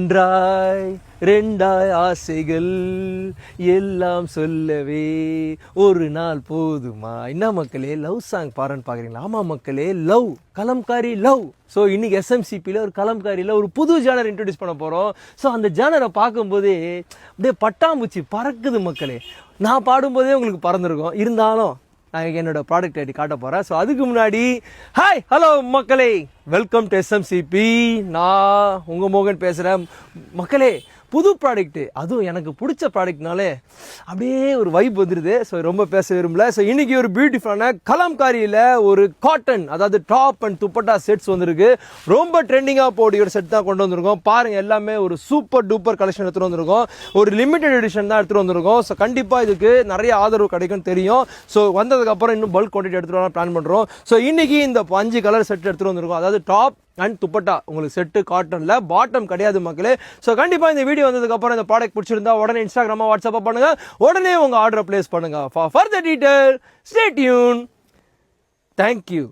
ஒன்றாய் ரெண்டாய் ஆசைகள் எல்லாம் சொல்லவே ஒரு நாள் போதுமா. என்ன மக்களே, லவ் சாங் பாருன்னு பார்க்குறீங்களா? ஆமாம் மக்களே, லவ், கலம்காரி லவ். ஸோ இன்னைக்கு எஸ்எம்சிபியில் ஒரு கலம்காரியில் ஒரு புது ஜானர் இன்ட்ரடியூஸ் பண்ண போகிறோம். ஸோ அந்த ஜானரை பார்க்கும்போதே அப்படியே பட்டாம்பூச்சி பறக்குது மக்களே. நான் பாடும்போதே உங்களுக்கு பறந்துருக்கும். இருந்தாலும் நான் என்னோட ப்ராடக்ட் ஐடி காட்ட போகிறேன். ஸோ அதுக்கு முன்னாடி ஹாய் ஹலோ மக்களே, வெல்கம் டு எஸ்எம்சிபி. நான் உங்கள் மோகன் பேசுகிறேன் மக்களே. புது ப்ராடக்ட்டு, அதுவும் எனக்கு பிடிச்ச ப்ராடக்ட்னாலே அப்படியே ஒரு வைப் வந்துடுது. ஸோ ரொம்ப பேச விரும்பல. ஸோ இன்றைக்கி ஒரு பியூட்டிஃபுல்லான கலம்காரியில் ஒரு காட்டன், அதாவது டாப் அண்ட் துப்பட்டா செட்ஸ் வந்துருக்கு. ரொம்ப ட்ரெண்டிங்காக போடிய ஒரு செட் தான் கொண்டு வந்திருக்கோம். பாருங்கள், எல்லாமே ஒரு சூப்பர் டூப்பர் கலெக்ஷன் எடுத்துகிட்டு வந்திருக்கோம். ஒரு லிமிடெட் எடிஷன் தான் எடுத்துகிட்டு வந்திருக்கோம். ஸோ கண்டிப்பாக இதுக்கு நிறைய ஆதரவு கிடைக்கும்னு தெரியும். ஸோ வந்ததுக்கப்புறம் இன்னும் பல்க் குவான்டிட்டி எடுத்துகிட்டு வர பிளான் பண்ணுறோம். ஸோ இன்றைக்கி இந்த 5 கலர் செட் எடுத்துகிட்டு வந்திருக்கோம். அதாவது டாப் அண்ட் துப்பட்டா உங்களுக்கு செட்டு காட்டன்ல, பாட்டம் கிடையாது மக்களே. ஸோ கண்டிப்பாக இந்த வீடியோ வந்ததுக்கப்புறம் இந்த ப்ராடக்ட் பிடிச்சிருந்தா உடனே இன்ஸ்டாகிராமா வாட்ஸ்அப்பாக பண்ணுங்க. உடனே உங்கள் ஆர்டரை பிளேஸ் பண்ணுங்க. For further detail stay tune. Thank you.